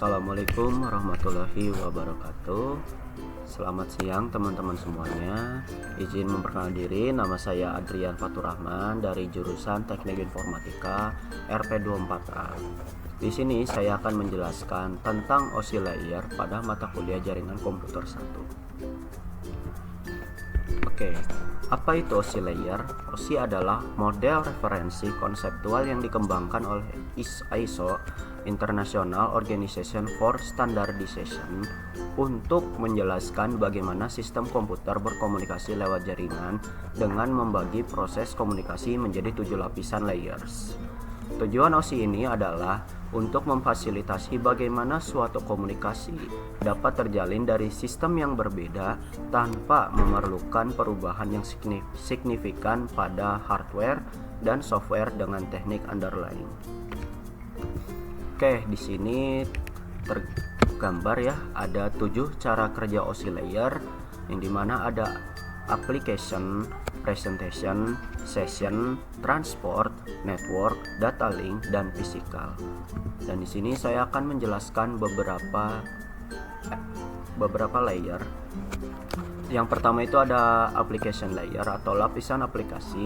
Assalamualaikum warahmatullahi wabarakatuh. Selamat siang teman-teman semuanya. Izin memperkenalkan diri, nama saya Adrian Fatur Rahman dari jurusan Teknik Informatika RP24A. Di sini saya akan menjelaskan tentang OSI layer pada mata kuliah Jaringan Komputer 1. Oke, apa itu OSI layer? OSI adalah model referensi konseptual yang dikembangkan oleh ISO International Organization for Standardization untuk menjelaskan bagaimana sistem komputer berkomunikasi lewat jaringan dengan membagi proses komunikasi menjadi 7 lapisan layers. Tujuan OSI ini adalah untuk memfasilitasi bagaimana suatu komunikasi dapat terjalin dari sistem yang berbeda tanpa memerlukan perubahan yang signifikan pada hardware dan software dengan teknik underlying. Oke, di sini tergambar ya, ada 7 cara kerja OSI layer yang dimana ada application, presentation, session, transport, network, data link, dan physical. Dan di sini saya akan menjelaskan beberapa layer. Yang pertama itu ada application layer atau lapisan aplikasi.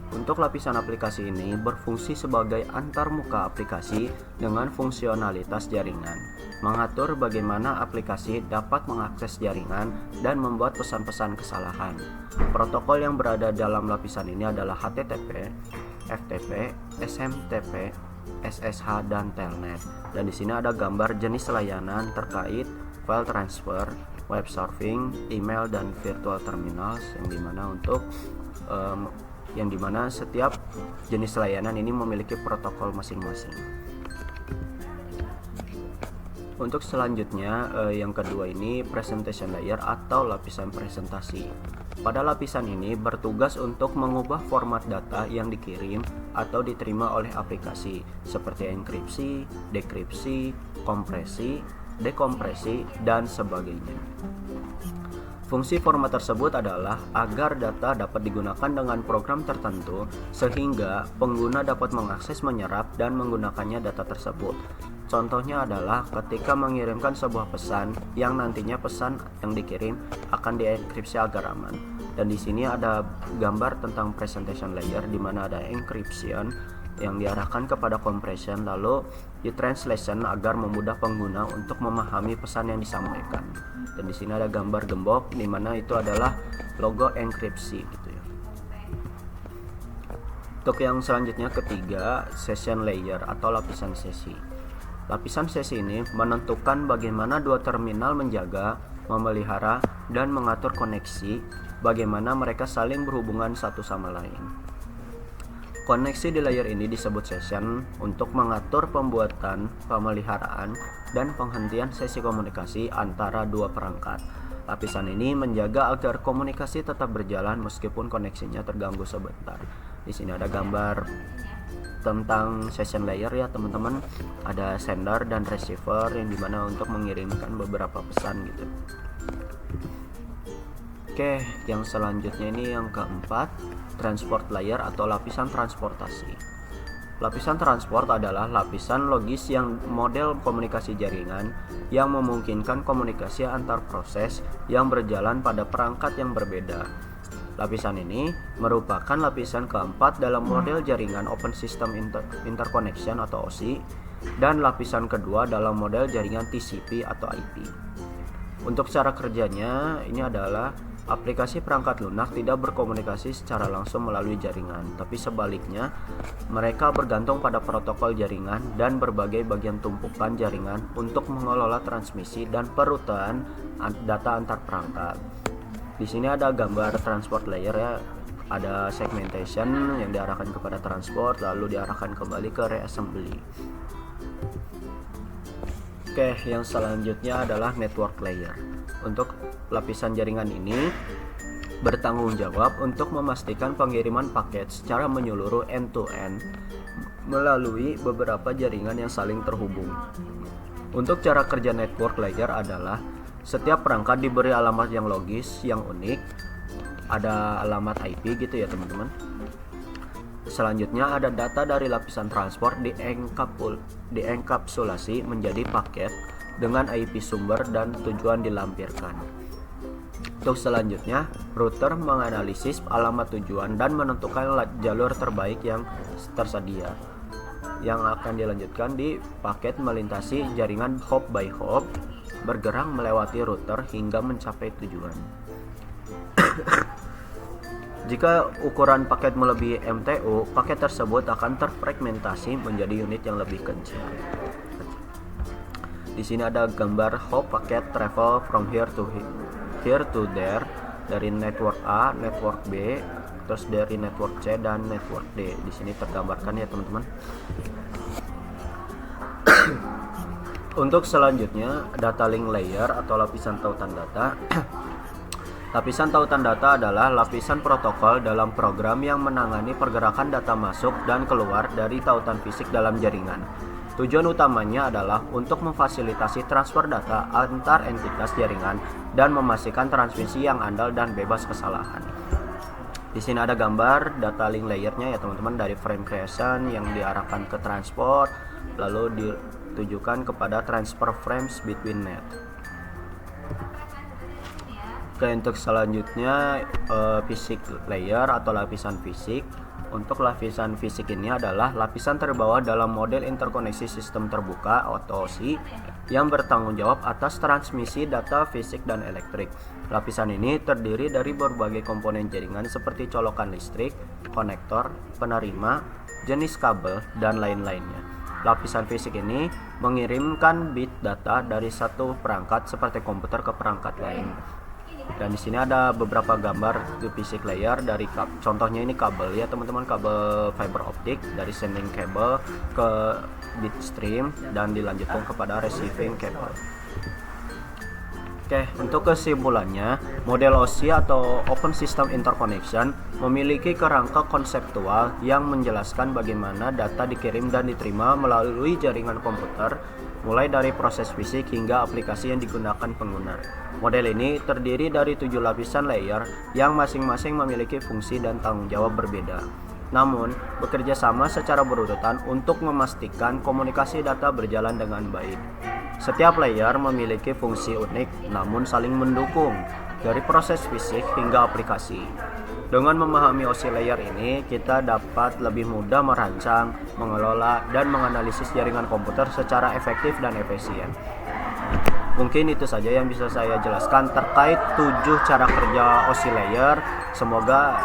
Untuk lapisan aplikasi ini berfungsi sebagai antarmuka aplikasi dengan fungsionalitas jaringan, mengatur bagaimana aplikasi dapat mengakses jaringan dan membuat pesan-pesan kesalahan. Protokol yang berada dalam lapisan ini adalah HTTP, FTP, SMTP, SSH, dan Telnet. Dan di sini ada gambar jenis layanan terkait file transfer, web surfing, email, dan virtual terminals yang dimana setiap jenis layanan ini memiliki protokol masing-masing. Untuk selanjutnya yang kedua ini presentation layer atau lapisan presentasi. Pada lapisan ini bertugas untuk mengubah format data yang dikirim atau diterima oleh aplikasi seperti enkripsi, dekripsi, kompresi, dekompresi, dan sebagainya. Fungsi format tersebut adalah agar data dapat digunakan dengan program tertentu sehingga pengguna dapat mengakses, menyerap, dan menggunakannya data tersebut. Contohnya adalah ketika mengirimkan sebuah pesan yang nantinya pesan yang dikirim akan dienkripsi agar aman. Dan di sini ada gambar tentang presentation layer di mana ada encryption yang diarahkan kepada compression, lalu di translation agar memudah pengguna untuk memahami pesan yang disampaikan. Dan di sini ada gambar gembok di mana itu adalah logo enkripsi gitu ya. Untuk yang selanjutnya ketiga, session layer atau lapisan sesi. Lapisan sesi ini menentukan bagaimana dua terminal menjaga, memelihara, dan mengatur koneksi, bagaimana mereka saling berhubungan satu sama lain. Koneksi di layer ini disebut session untuk mengatur pembuatan, pemeliharaan, dan penghentian sesi komunikasi antara dua perangkat. Lapisan ini menjaga agar komunikasi tetap berjalan meskipun koneksinya terganggu sebentar. Di sini ada gambar tentang session layer ya teman-teman. Ada sender dan receiver yang dimana untuk mengirimkan beberapa pesan gitu. Oke, yang selanjutnya ini yang keempat, transport layer atau lapisan transportasi. Lapisan transport adalah lapisan logis yang model komunikasi jaringan yang memungkinkan komunikasi antar proses yang berjalan pada perangkat yang berbeda. Lapisan ini merupakan lapisan keempat dalam model jaringan Open System Interconnection atau OSI dan lapisan kedua dalam model jaringan TCP atau IP. Untuk cara kerjanya ini adalah aplikasi perangkat lunak tidak berkomunikasi secara langsung melalui jaringan, tapi sebaliknya mereka bergantung pada protokol jaringan dan berbagai bagian tumpukan jaringan untuk mengelola transmisi dan perutan data antar perangkat. Di sini ada gambar transport layer ya, ada segmentation yang diarahkan kepada transport lalu diarahkan kembali ke reassembly. Oke, yang selanjutnya adalah network layer. Untuk lapisan jaringan ini bertanggung jawab untuk memastikan pengiriman paket secara menyeluruh end-to-end melalui beberapa jaringan yang saling terhubung. Untuk cara kerja network layer adalah setiap perangkat diberi alamat yang logis, yang unik, ada alamat IP gitu ya teman-teman. Selanjutnya ada data dari lapisan transport dienkapsulasi menjadi paket dengan IP sumber dan tujuan dilampirkan. Untuk selanjutnya, router menganalisis alamat tujuan dan menentukan jalur terbaik yang tersedia, yang akan dilanjutkan di paket melintasi jaringan hop by hop, bergerak melewati router hingga mencapai tujuan. Jika ukuran paket melebihi MTU, paket tersebut akan terfragmentasi menjadi unit yang lebih kecil. Di sini ada gambar hop paket travel from here to there dari network A, network B, terus dari network C dan network D. Di sini tergambarkan ya teman-teman. Untuk selanjutnya, data link layer atau lapisan tautan data. Lapisan tautan data adalah lapisan protokol dalam program yang menangani pergerakan data masuk dan keluar dari tautan fisik dalam jaringan. Tujuan utamanya adalah untuk memfasilitasi transfer data antar entitas jaringan dan memastikan transmisi yang andal dan bebas kesalahan. Di sini ada gambar data link layernya ya teman-teman, dari frame creation yang diarahkan ke transport, lalu ditujukan kepada transfer frames between net. Oke, untuk selanjutnya fisik layer atau lapisan fisik. Untuk lapisan fisik ini adalah lapisan terbawah dalam model interkoneksi sistem terbuka atau OSI yang bertanggung jawab atas transmisi data fisik dan elektrik. Lapisan ini terdiri dari berbagai komponen jaringan seperti colokan listrik, konektor, penerima, jenis kabel, dan lain-lainnya. Lapisan fisik ini mengirimkan bit data dari satu perangkat seperti komputer ke perangkat lain. Dan di sini ada beberapa gambar di basic layer dari contohnya ini kabel ya teman-teman, kabel fiber optik dari sending cable ke bitstream dan dilanjutkan kepada receiving cable. Oke, untuk kesimpulannya, model OSI atau Open System Interconnection memiliki kerangka konseptual yang menjelaskan bagaimana data dikirim dan diterima melalui jaringan komputer, mulai dari proses fisik hingga aplikasi yang digunakan pengguna. Model ini terdiri dari 7 lapisan layer yang masing-masing memiliki fungsi dan tanggung jawab berbeda, namun bekerja sama secara berurutan untuk memastikan komunikasi data berjalan dengan baik. Setiap layer memiliki fungsi unik namun saling mendukung, dari proses fisik hingga aplikasi. Dengan memahami OSI layer ini, kita dapat lebih mudah merancang, mengelola, dan menganalisis jaringan komputer secara efektif dan efisien. Mungkin itu saja yang bisa saya jelaskan terkait 7 cara kerja OSI layer. Semoga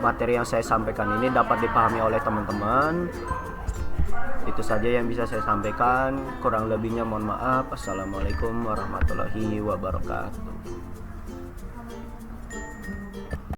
materi yang saya sampaikan ini dapat dipahami oleh teman-teman. Itu saja yang bisa saya sampaikan. Kurang lebihnya mohon maaf. Assalamualaikum warahmatullahi wabarakatuh.